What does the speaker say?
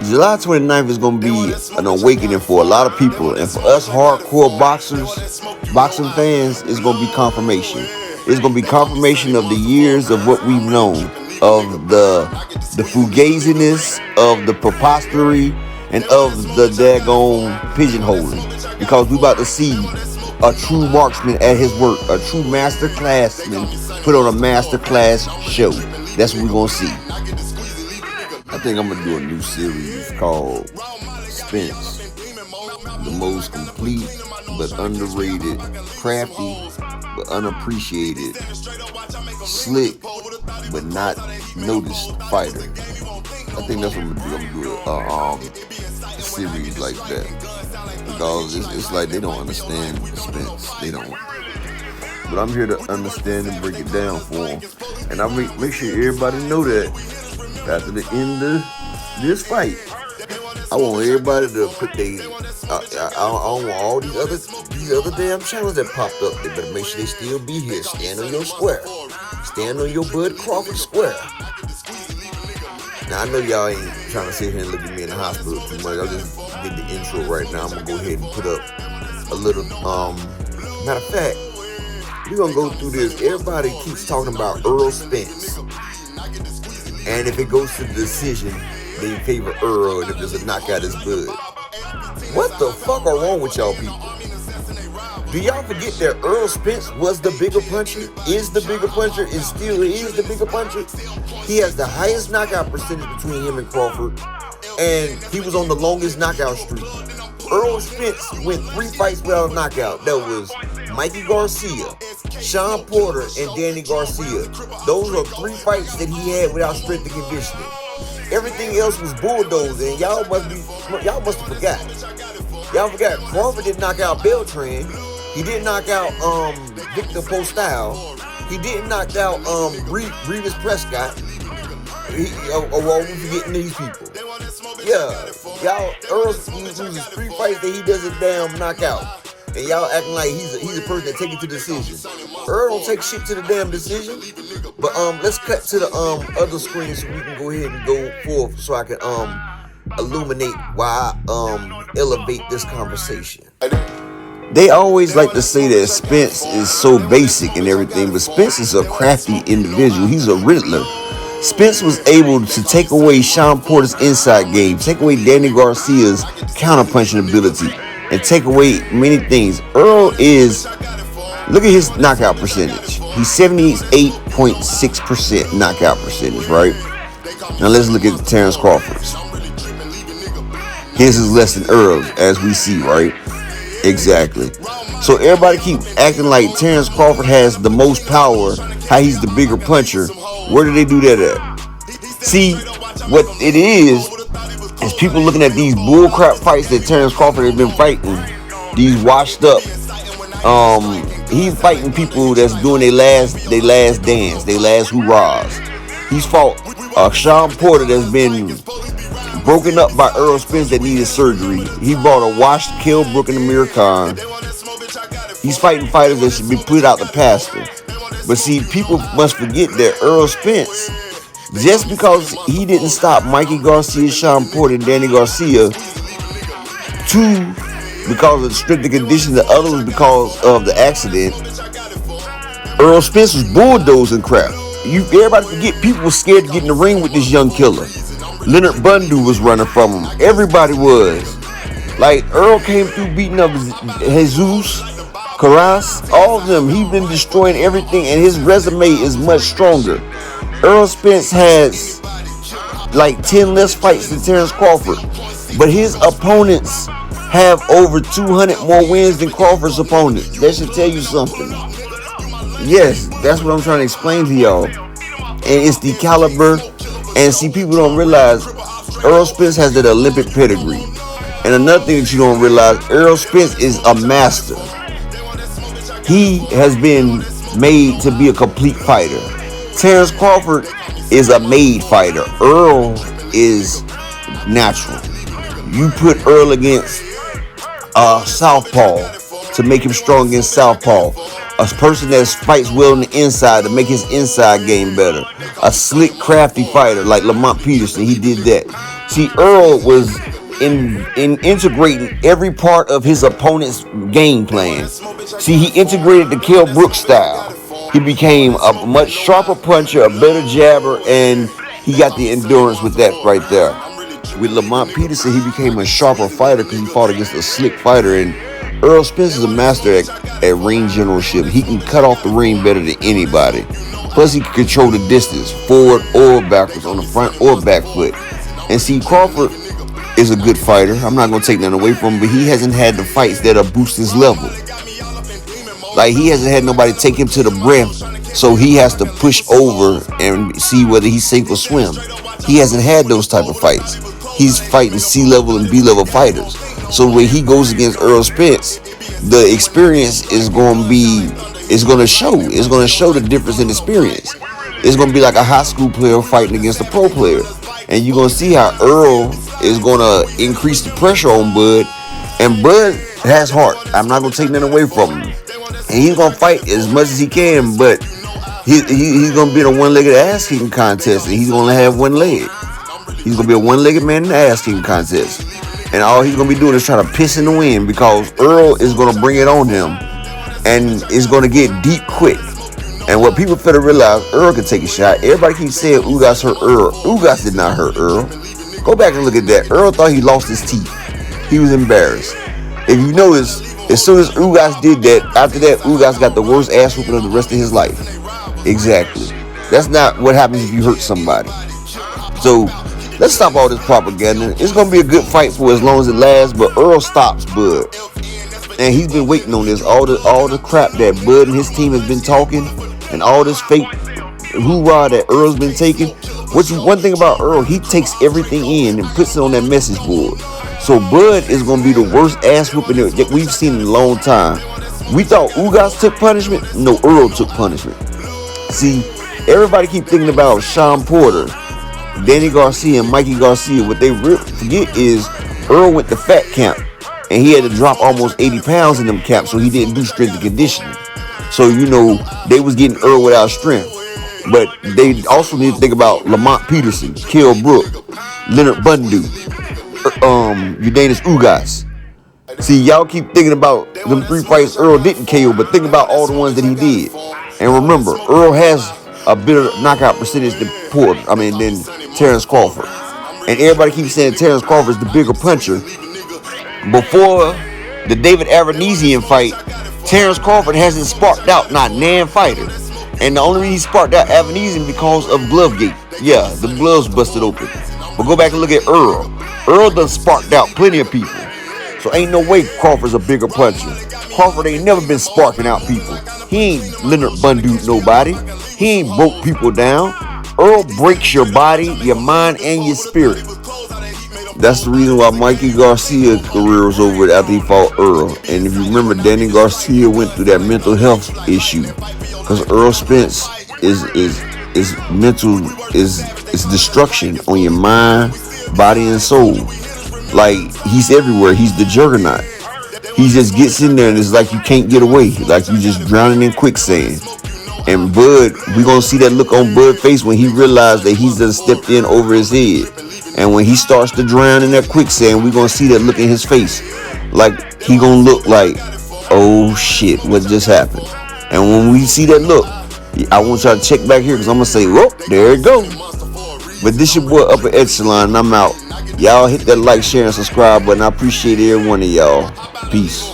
July 29th is going to be an awakening for a lot of people. And for us hardcore boxers, boxing fans, it's going to be confirmation. It's going to be confirmation of the years of what we've known, of the fugaziness, of the prepostery, and of the daggone pigeonholing. Because we about to see a true marksman at his work, a true master classman put on a master class show. That's what we're going to see. I think I'm going to do a new series called Spence. The most complete but underrated, crafty but unappreciated, slick but not noticed fighter. I think that's what I'm going to do. I'm going to do a series like that. Because it's like they don't understand Spence. They don't. But I'm here to understand and break it down for them. And I make sure everybody know that after the end of this fight, I want everybody to put their. I don't want all these other damn channels that popped up. They better make sure they still be here. Stand on your square. Stand on your Bud Crawford square. Now I know y'all ain't trying to sit here and look at me in the hospital too much. I just did the intro right now. I'm gonna go ahead and put up a little. Matter of fact, we're gonna go through this. Everybody keeps talking about Earl Spence, and if it goes to the decision, they favor Earl, and if there's a knockout, it's Bud. What the fuck are wrong with y'all people? Do y'all forget that Earl Spence was the bigger puncher, is the bigger puncher, and still is the bigger puncher? He has the highest knockout percentage between him and Crawford, and he was on the longest knockout streak. Earl Spence went 3 fights without a knockout. That was Mikey Garcia, Sean Porter, and Danny Garcia. Those are 3 fights that he had without strength and conditioning. Everything else was bulldozing, and y'all must have forgot. Y'all forgot Crawford didn't knock out Beltran. He didn't knock out Victor Postal. He didn't knock out Revis Prescott. Well, we forgetting these people. Yeah, y'all, Earl loses 3 fights that he doesn't damn knock out. And y'all acting like he's a person that take it to decision. Earl don't take shit to the damn decision. But let's cut to the other screen so we can go ahead and go forth so I can illuminate why I elevate this conversation. They always like to say that Spence is so basic and everything, but Spence is a crafty individual. He's a Riddler. Spence was able to take away Sean Porter's inside game, take away Danny Garcia's counterpunching ability, and take away many things. Earl is, look at his knockout percentage. He's 78.6% knockout percentage, right? Now let's look at Terrence Crawford's. His is less than Earl's, as we see, right? Exactly. So everybody keep acting like Terrence Crawford has the most power, how he's the bigger puncher. Where do they do that at? See, what it is people looking at these bullcrap fights that Terrence Crawford has been fighting, these washed up. He's fighting people that's doing their last dance, their last hurrahs. He's fought Sean Porter that's been broken up by Earl Spence that needed surgery. He bought a washed Kell Brook and Amir Khan. He's fighting fighters that should be put out the pasture. But see, people must forget that Earl Spence, just because he didn't stop Mikey Garcia, Sean Porter, and Danny Garcia, 2 because of the stricter conditions, the other was because of the accident, Earl Spence was bulldozing crap. Everybody forget, people were scared to get in the ring with this young killer. Leonard Bundu was running from him. Everybody was. Like, Earl came through beating up Jesus, Carras, all of them. He's been destroying everything, and his resume is much stronger. Earl Spence has like 10 less fights than Terrence Crawford, but his opponents have over 200 more wins than Crawford's opponents. That should tell you something. Yes, that's what I'm trying to explain to y'all. And it's the caliber. And see, people don't realize Earl Spence has that Olympic pedigree. And another thing that you don't realize, Earl Spence is a master. He has been made to be a complete fighter. Terrence Crawford is a made fighter. Earl is natural. You put Earl against Southpaw to make him strong against Southpaw. A person that fights well on the inside to make his inside game better. A slick, crafty fighter like Lamont Peterson. He did that. See, Earl was in integrating every part of his opponent's game plan. See, he integrated the Kell Brooks style. He became a much sharper puncher, a better jabber, and he got the endurance with that right there. With Lamont Peterson, he became a sharper fighter because he fought against a slick fighter. And Earl Spence is a master at ring generalship. He can cut off the ring better than anybody. Plus, he can control the distance, forward or backwards, on the front or back foot. And see, Crawford is a good fighter. I'm not going to take that away from him, but he hasn't had the fights that are boost his level. Like, he hasn't had nobody take him to the brim, so he has to push over and see whether he sink or swim. He hasn't had those type of fights. He's fighting C-level and B-level fighters. So when he goes against Earl Spence, the experience is going to show. It's going to show the difference in experience. It's going to be like a high school player fighting against a pro player. And you're going to see how Earl is going to increase the pressure on Bud. And Bud has heart. I'm not going to take that away from him. And he's going to fight as much as he can, but he's going to be in a one-legged ass-kicking contest, and he's going to have one leg. He's going to be a one-legged man in the ass-kicking contest. And all he's going to be doing is trying to piss in the wind because Earl is going to bring it on him, and it's going to get deep quick. And what people fail to realize, Earl can take a shot. Everybody keeps saying Ugas hurt Earl. Ugas did not hurt Earl. Go back and look at that. Earl thought he lost his teeth. He was embarrassed. If you notice, as soon as Ugas did that, after that, Ugas got the worst ass whooping of the rest of his life. Exactly. That's not what happens if you hurt somebody. So, let's stop all this propaganda. It's going to be a good fight for as long as it lasts, but Earl stops Bud. And he's been waiting on this. All the crap that Bud and his team has been talking, and all this fake hoorah that Earl's been taking. Which one thing about Earl, he takes everything in and puts it on that message board. So Bud is going to be the worst ass whooping that we've seen in a long time. We thought Ugas took punishment. No, Earl took punishment. See, everybody keep thinking about Sean Porter, Danny Garcia, and Mikey Garcia. What they forget is Earl went to fat camp, and he had to drop almost 80 pounds in them camps, so he didn't do strength and conditioning. So, they was getting Earl without strength. But they also need to think about Lamont Peterson, Kell Brook, Leonard Bundu, Udanis Ugas. See, y'all keep thinking about them 3 fights Earl didn't KO, but think about all the ones that he did. And remember, Earl has a better knockout percentage than Terrence Crawford. And everybody keeps saying Terrence Crawford's the bigger puncher. Before the David Avanesian fight, Terrence Crawford hasn't sparked out, not nan fighter. And the only reason he sparked out Avanesian because of Glovegate. Yeah, the gloves busted open. But go back and look at Earl. Earl done sparked out plenty of people. So ain't no way Crawford's a bigger puncher. Crawford ain't never been sparking out people. He ain't Leonard Bundu nobody. He ain't broke people down. Earl breaks your body, your mind, and your spirit. That's the reason why Mikey Garcia's career was over after he fought Earl. And if you remember, Danny Garcia went through that mental health issue because Earl Spence is destruction on your mind, body, and soul. Like, he's everywhere. He's the juggernaut. He just gets in there and it's like you can't get away. Like you just drowning in quicksand. And Bud, we gonna see that look on Bud's face when he realized that he's done stepped in over his head. And when he starts to drown in that quicksand, we gonna see that look in his face. Like he gonna look like, oh shit, what just happened? And when we see that look, I want y'all to check back here because I'm gonna say, whoop, there it goes. But this your boy Upper Echelon and I'm out. Y'all hit that like, share, and subscribe button. I appreciate every one of y'all. Peace.